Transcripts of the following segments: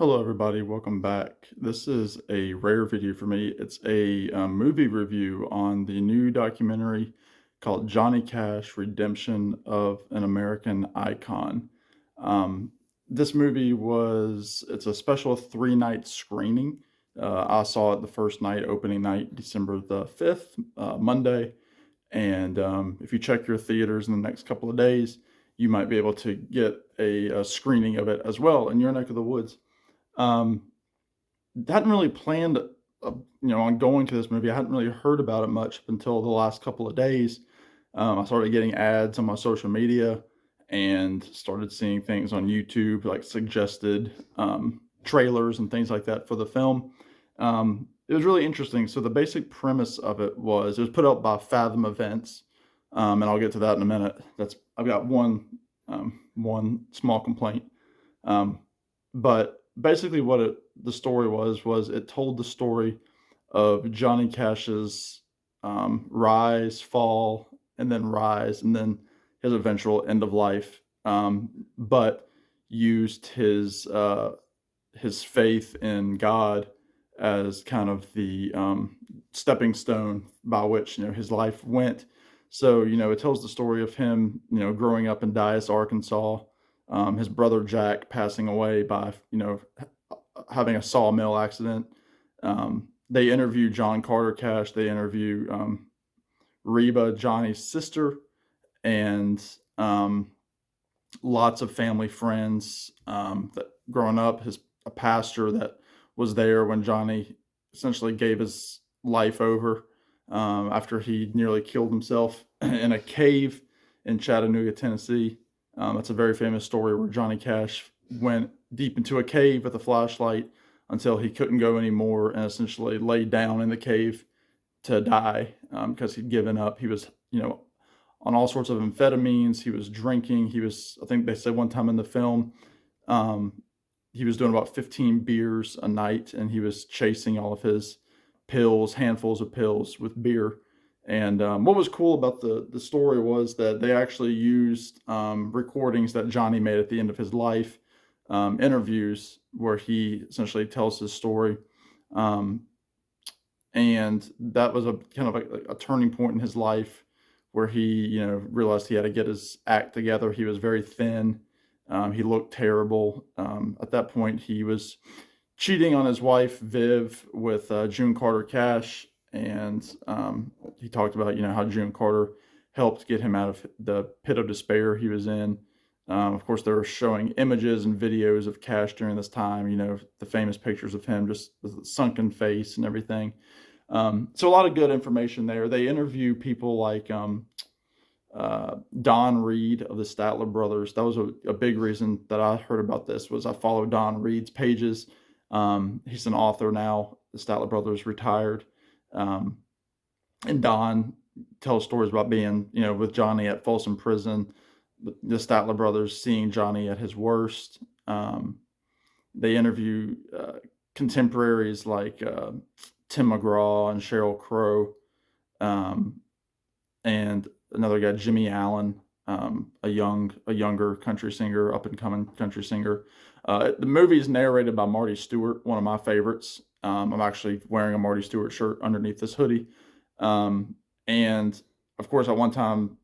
Hello, everybody. Welcome back. This is a rare video for me. It's a movie review on the new documentary called Johnny Cash: Redemption of an American Icon. Um, this movie it's a special 3 night screening. I saw it the first night, opening night, December the 5th, Monday. And if you check your theaters in the next couple of days, you might be able to get a screening of it as well in your neck of the woods. Um, hadn't really planned, on going to this movie. I hadn't really heard about it much up until the last couple of days. I started getting ads on my social media and started seeing things on YouTube, like suggested trailers and things like that for the film. It was really interesting. So the basic premise of it was put out by Fathom Events, and I'll get to that in a minute. I've got one small complaint. Um, but basically, the story was it told the story of Johnny Cash's rise, fall, and then rise, and then his eventual end of life. But used his faith in God as kind of the stepping stone by which his life went. So it tells the story of him growing up in Dyess, Arkansas, his brother Jack passing away by having a sawmill accident. They interview John Carter Cash. They interview Reba, Johnny's sister, and lots of family friends that growing up. A pastor that was there when Johnny essentially gave his life over after he nearly killed himself in a cave in Chattanooga, Tennessee. That's a very famous story where Johnny Cash went deep into a cave with a flashlight until he couldn't go anymore and essentially laid down in the cave to die because he'd given up. He was, on all sorts of amphetamines. He was drinking. I think they said one time in the film, he was doing about 15 beers a night, and he was chasing all of his pills, handfuls of pills with beer. And what was cool about the story was that they actually used recordings that Johnny made at the end of his life, interviews where he essentially tells his story. And that was a kind of a turning point in his life where he, realized he had to get his act together. He was very thin. He looked terrible. At that point, he was cheating on his wife, Viv, with June Carter Cash. And he talked about, how June Carter helped get him out of the pit of despair he was in. Of course, they were showing images and videos of Cash during this time, the famous pictures of him just with a sunken face and everything. So a lot of good information there. They interview people like Don Reed of the Statler Brothers. That was a big reason that I heard about this. Was I follow Don Reed's pages. He's an author now. The Statler Brothers retired. And Don tells stories about being, with Johnny at Folsom Prison, the Statler Brothers seeing Johnny at his worst. They interview contemporaries like Tim McGraw and Sheryl Crow, and another guy, Jimmy Allen, a younger country singer, up and coming country singer. The movie is narrated by Marty Stewart, one of my favorites. I'm actually wearing a Marty Stewart shirt underneath this hoodie. And of course, at one time,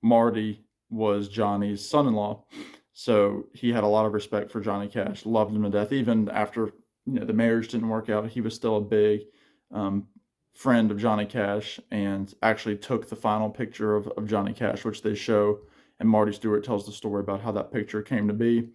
Marty was Johnny's son-in-law. So he had a lot of respect for Johnny Cash, loved him to death. Even after the marriage didn't work out, he was still a big friend of Johnny Cash, and actually took the final picture of Johnny Cash, which they show. And Marty Stewart tells the story about how that picture came to be.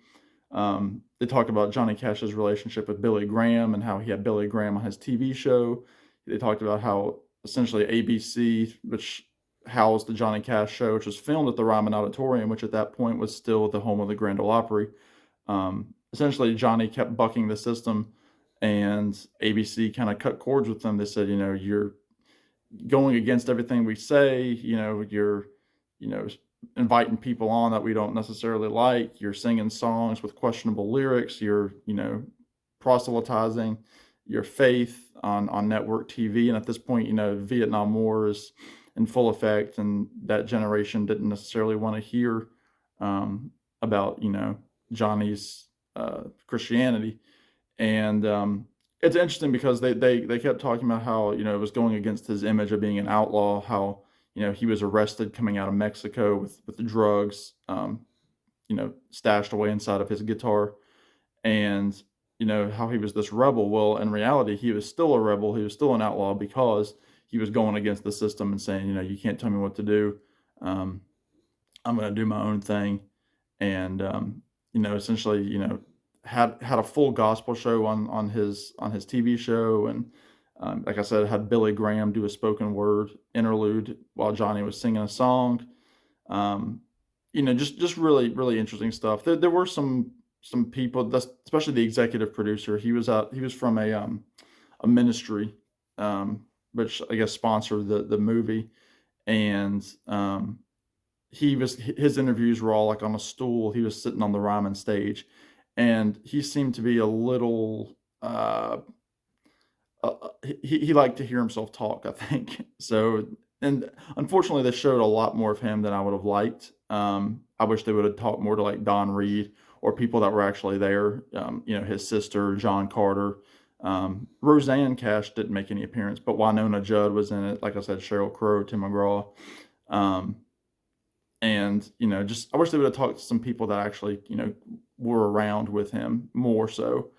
They talk about Johnny Cash's relationship with Billy Graham and how he had Billy Graham on his TV show. They talked about how essentially ABC, which housed the Johnny Cash show, which was filmed at the Ryman Auditorium, which at that point was still the home of the Grand Ole Opry. Essentially, Johnny kept bucking the system, and ABC kind of cut cords with them. They said, you're going against everything we say. You're, inviting people on that we don't necessarily like. You're singing songs with questionable lyrics. You're, proselytizing your faith on network TV. And at this point, Vietnam War is in full effect, and that generation didn't necessarily want to hear about, Johnny's Christianity. And it's interesting because they kept talking about how, it was going against his image of being an outlaw, how, he was arrested coming out of Mexico with the drugs, stashed away inside of his guitar, and, how he was this rebel. Well, in reality, he was still a rebel. He was still an outlaw because he was going against the system and saying, you can't tell me what to do. Um, I'm going to do my own thing. And, essentially, had a full gospel show on his TV show, and like I said, had Billy Graham do a spoken word interlude while Johnny was singing a song. Um, just really really interesting stuff. There were some people, especially the executive producer. He was from a ministry, which I guess sponsored the movie, and his interviews were all like on a stool. He was sitting on the Ryman stage, and he seemed to be a little. He liked to hear himself talk, I think. So, and unfortunately, they showed a lot more of him than I would have liked. I wish they would have talked more to like Don Reed or people that were actually there. His sister, John Carter. Roseanne Cash didn't make any appearance, but Winona Judd was in it. Like I said, Sheryl Crow, Tim McGraw. Um, and just I wish they would have talked to some people that actually were around with him more so.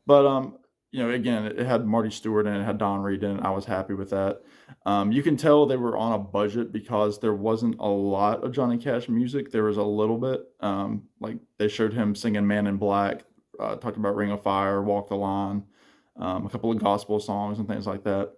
But again, it had Marty Stewart and it had Don Reed in it. I was happy with that. You can tell they were on a budget because there wasn't a lot of Johnny Cash music. There was a little bit, like they showed him singing Man in Black, talked about Ring of Fire, Walk the Line, a couple of gospel songs and things like that.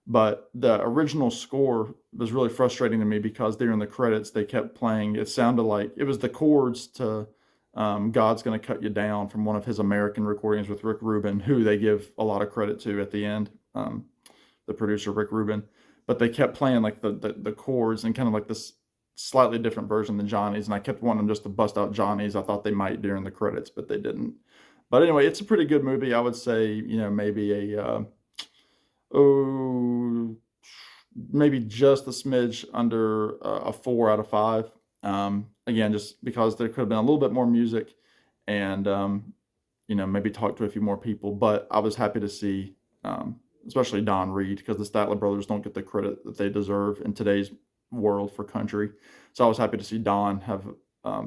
But the original score was really frustrating to me because during the credits they kept playing. It sounded like it was the chords to "God's Gonna Cut You Down" from one of his American recordings with Rick Rubin, who they give a lot of credit to at the end, the producer Rick Rubin. But they kept playing like the chords and kind of like this slightly different version than Johnny's, and I kept wanting them just to bust out Johnny's. I thought they might during the credits, but they didn't. But anyway, it's a pretty good movie. I would say, maybe oh, maybe just a smidge under a 4 out of 5. Again, just because there could have been a little bit more music, and maybe talk to a few more people. But I was happy to see, especially Don Reed, because the Statler brothers don't get the credit that they deserve in today's world for country. So I was happy to see Don have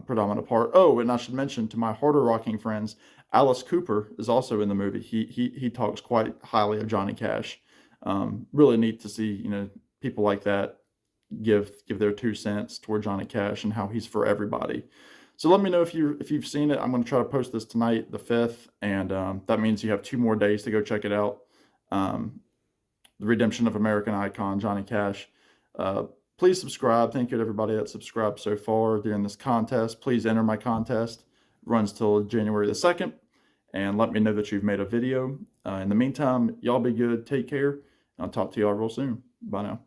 predominant part. Oh, and I should mention to my harder rocking friends, Alice Cooper is also in the movie. He talks quite highly of Johnny Cash. Really neat to see people like that give their 2 cents toward Johnny Cash and how he's for everybody. So let me know if you've seen it. I'm going to try to post this tonight, the 5th, and that means you have 2 more days to go check it out. The Redemption of American Icon, Johnny Cash. Please subscribe. Thank you to everybody that subscribed so far during this contest. Please enter my contest. It runs till January the 2nd. And let me know that you've made a video. In the meantime, y'all be good. Take care. I'll talk to y'all real soon. Bye now.